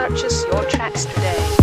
Purchase your tracks today.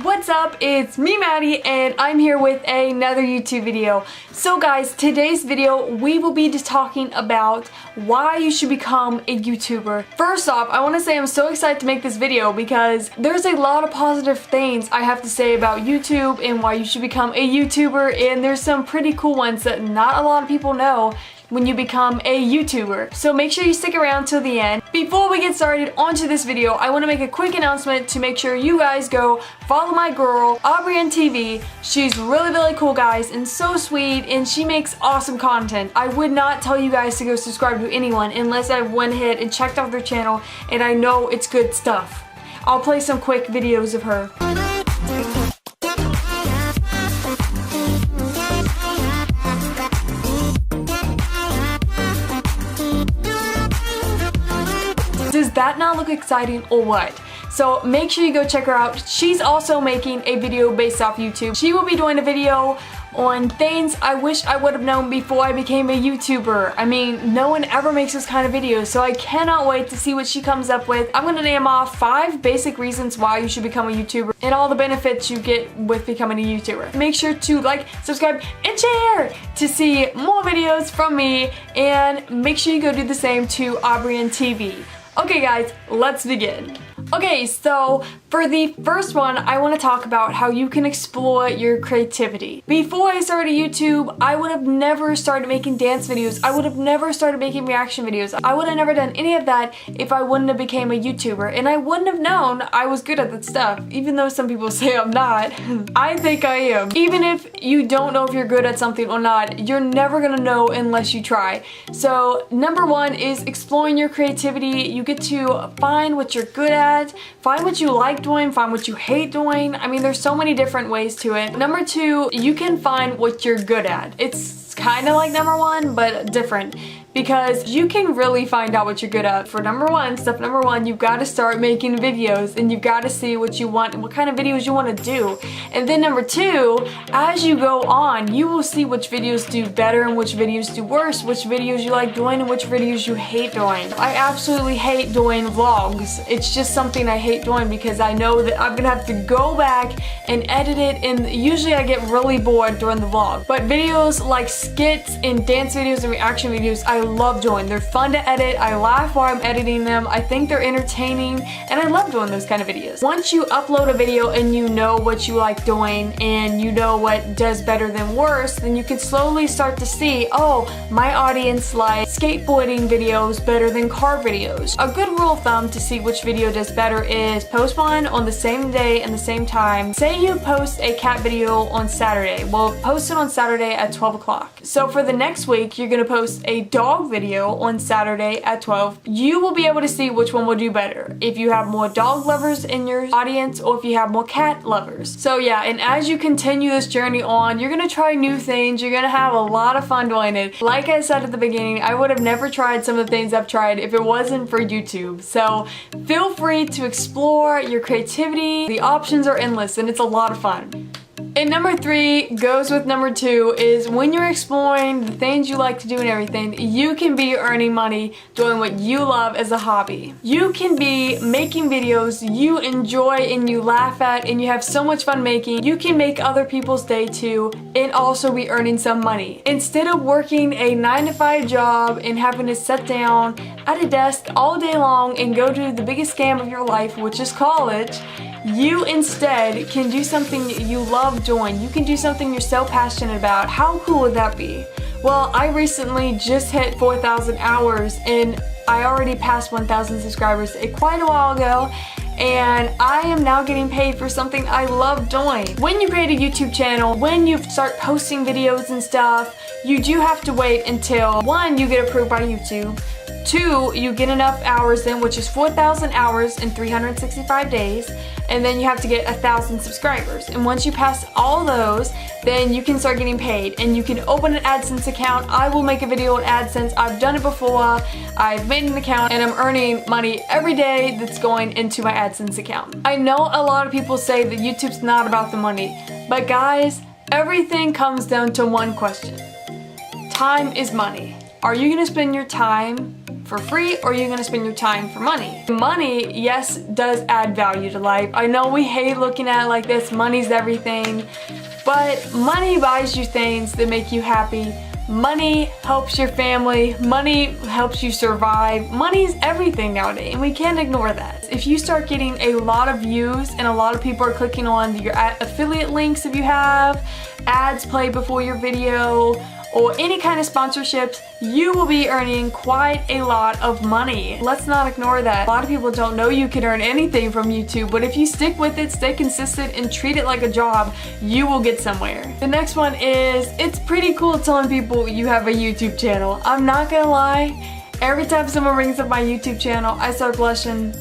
What's up? It's me, Maddie, and I'm here with another YouTube video. So guys, today's video we will be just talking about why you should become a YouTuber. First off, I want to say I'm so excited to make this video because there's a lot of positive things I have to say about YouTube and why you should become a YouTuber, and there's some pretty cool ones that not a lot of people know when you become a YouTuber. So make sure you stick around till the end. Before we get started onto this video, I want to make a quick announcement to make sure you guys go follow my girl, AbrionTV. She's really cool, guys, and so sweet, and she makes awesome content. I would not tell you guys to go subscribe to anyone unless I went ahead and checked out their channel and I know it's good stuff. I'll play some quick videos of her. Does that not look exciting or what? So make sure you go check her out. She's also making a video based off YouTube. She will be doing a video on things I wish I would have known before I became a YouTuber. I mean, no one ever makes this kind of video, so I cannot wait to see what she comes up with. I'm gonna name off 5 basic reasons why you should become a YouTuber and all the benefits you get with becoming a YouTuber. Make sure to like, subscribe, and share to see more videos from me, and make sure you go do the same to AbrionTV. Okay guys, let's begin. Okay, so for the first one, I want to talk about how you can explore your creativity. Before I started YouTube, I would have never started making dance videos. I would have never started making reaction videos. I would have never done any of that if I wouldn't have became a YouTuber, and I wouldn't have known I was good at that stuff, even though some people say I'm not. I think I am. Even if you don't know if you're good at something or not, you're never gonna know unless you try. So number 1 is exploring your creativity. You get to find what you're good at, find what you like doing, find what you hate doing. I mean, there's so many different ways to it. Number 2, you can find what you're good at. It's kind of like number 1, but different, because you can really find out what you're good at. For number 1, step number 1, you've got to start making videos, and you've got to see what you want and what kind of videos you want to do. And then number 2, as you go on, you will see which videos do better and which videos do worse, which videos you like doing and which videos you hate doing. I absolutely hate doing vlogs. It's just something I hate doing because I know that I'm gonna have to go back and edit it, and usually I get really bored during the vlog. But videos like skits and dance videos and reaction videos, I love doing. They're fun to edit. I laugh while I'm editing them. I think they're entertaining, and I love doing those kind of videos. Once you upload a video and you know what you like doing and you know what does better than worse, then you can slowly start to see, oh, my audience likes skateboarding videos better than car videos. A good rule of thumb to see which video does better is post one on the same day and the same time. Say you post a cat video on Saturday. Well, post it on Saturday at 12 o'clock. So for the next week, you're gonna post a dog video on Saturday at 12. You will be able to see which one will do better, if you have more dog lovers in your audience or if you have more cat lovers. So yeah, and as you continue this journey on, you're gonna try new things. You're gonna have a lot of fun doing it. Like I said at the beginning, I would have never tried some of the things I've tried if it wasn't for YouTube. So feel free to explore your creativity. The options are endless, and it's a lot of fun. And number 3 goes with number 2, is when you're exploring the things you like to do and everything, you can be earning money doing what you love as a hobby. You can be making videos you enjoy and you laugh at and you have so much fun making. You can make other people's day too and also be earning some money. Instead of working a 9-to-5 job and having to sit down at a desk all day long and go to the biggest scam of your life, which is college, you instead can do something you love doing. You can do something you're so passionate about. How cool would that be? Well, I recently just hit 4,000 hours and I already passed 1,000 subscribers quite a while ago, and I am now getting paid for something I love doing. When you create a YouTube channel, when you start posting videos and stuff, you do have to wait until 1, you get approved by YouTube, 2, you get enough hours in, which is 4,000 hours in 365 days, and then you have to get 1,000 subscribers. And once you pass all those, then you can start getting paid, and you can open an AdSense account. I will make a video on AdSense. I've done it before. I've made an account, and I'm earning money every day that's going into my AdSense account. I know a lot of people say that YouTube's not about the money, but guys, everything comes down to one question. Time is money. Are you gonna spend your time for free, or are you gonna spend your time for money? Money, yes, does add value to life. I know we hate looking at it like this, money's everything, but money buys you things that make you happy. Money helps your family, money helps you survive. Money is everything nowadays, and we can't ignore that. If you start getting a lot of views and a lot of people are clicking on your affiliate links, if you have ads play before your video, or any kind of sponsorships, you will be earning quite a lot of money. Let's not ignore that. A lot of people don't know you can earn anything from YouTube, but if you stick with it, stay consistent, and treat it like a job, you will get somewhere. The next one is, it's pretty cool telling people you have a YouTube channel. I'm not gonna lie, every time someone brings up my YouTube channel, I start blushing.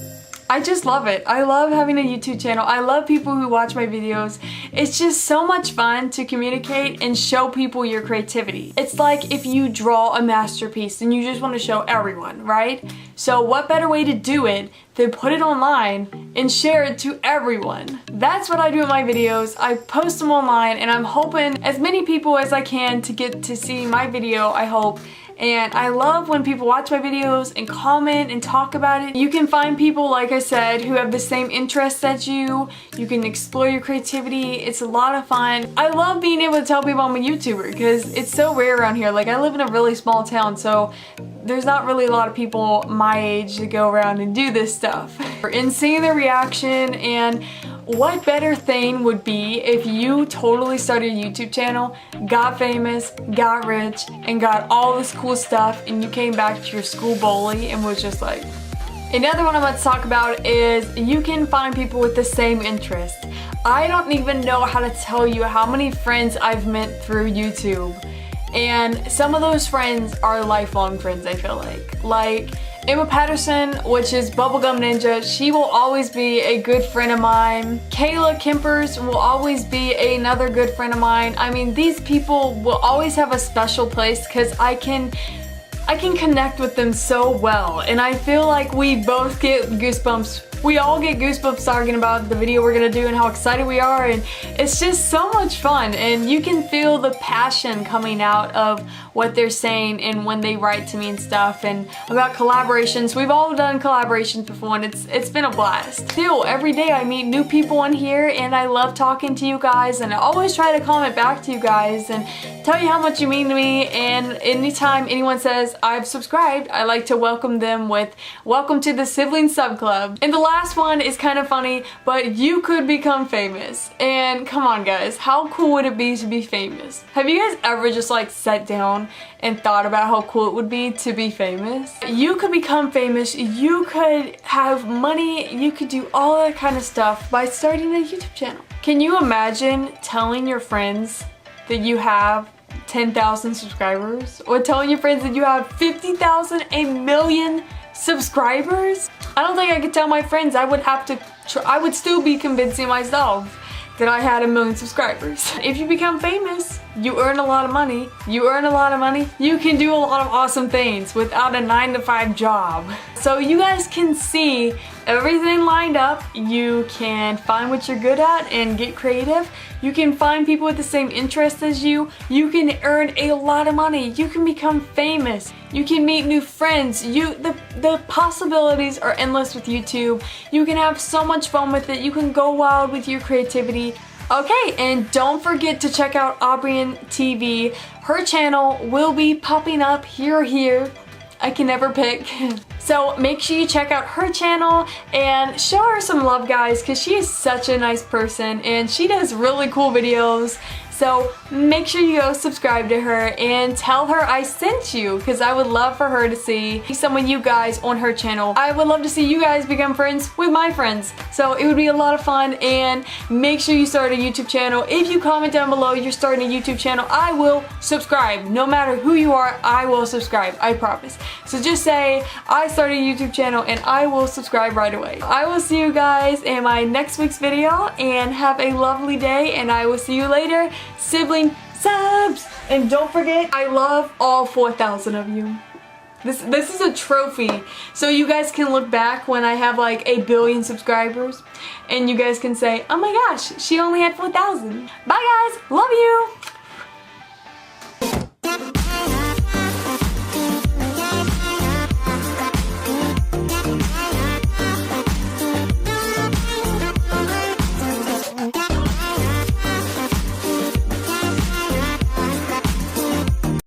I just love it. I love having a YouTube channel. I love people who watch my videos. It's just so much fun to communicate and show people your creativity. It's like if you draw a masterpiece and you just want to show everyone, right? So what better way to do it than put it online and share it to everyone? That's what I do with my videos. I post them online, and I'm hoping as many people as I can to get to see my video, I hope. And I love when people watch my videos and comment and talk about it. You can find people, like I said, who have the same interests as you. You can explore your creativity. It's a lot of fun. I love being able to tell people I'm a YouTuber because it's so rare around here. Like, I live in a really small town, so there's not really a lot of people my age that go around and do this stuff. And seeing their reaction, and what better thing would be if you totally started a YouTube channel, got famous, got rich, and got all this cool stuff, and you came back to your school bully and was just like... Another one I'm about to talk about is you can find people with the same interest. I don't even know how to tell you how many friends I've met through YouTube. And some of those friends are lifelong friends, I feel like. Like Emma Patterson, which is Bubblegum Ninja, she will always be a good friend of mine. Kayla Kempers will always be another good friend of mine. I mean, these people will always have a special place because I can connect with them so well, and I feel like we both get goosebumps. We all get goosebumps talking about the video we're gonna do and how excited we are, and it's just so much fun, and you can feel the passion coming out of what they're saying and when they write to me and stuff. And about collaborations, we've all done collaborations before, and it's been a blast. Still, every day I meet new people on here, and I love talking to you guys, and I always try to comment back to you guys and tell you how much you mean to me. And anytime anyone says I've subscribed, I like to welcome them with welcome to the sibling sub club. And the last one is kind of funny, but you could become famous. And come on guys, how cool would it be to be famous? Have you guys ever just like sat down and thought about how cool it would be to be famous? You could become famous, you could have money, you could do all that kind of stuff by starting a YouTube channel. Can you imagine telling your friends that you have 10,000 subscribers, or telling your friends that you have 50,000, a million subscribers? I don't think I could tell my friends. I would still be convincing myself that I had 1 million subscribers. If you become famous, you earn a lot of money. You earn a lot of money. You can do a lot of awesome things without a 9-to-5 job. So you guys can see everything lined up. You can find what you're good at and get creative. You can find people with the same interests as you. You can earn a lot of money. You can become famous. You can meet new friends. The possibilities are endless with YouTube. You can have so much fun with it. You can go wild with your creativity. Okay, and don't forget to check out AbrionTV. Her channel will be popping up here or here. I can never pick. So make sure you check out her channel and show her some love, guys, because she is such a nice person and she does really cool videos. So make sure you go subscribe to her and tell her I sent you, because I would love for her to see some of you guys on her channel. I would love to see you guys become friends with my friends. So it would be a lot of fun, and make sure you start a YouTube channel. If you comment down below you're starting a YouTube channel, I will subscribe. No matter who you are, I will subscribe. I promise. So just say I started a YouTube channel and I will subscribe right away. I will see you guys in my next week's video, and have a lovely day, and I will see you later. Sibling subs! And don't forget, I love all 4,000 of you. This is a trophy, so you guys can look back when I have like 1 billion subscribers, and you guys can say, oh my gosh, she only had 4,000. Bye guys, love you!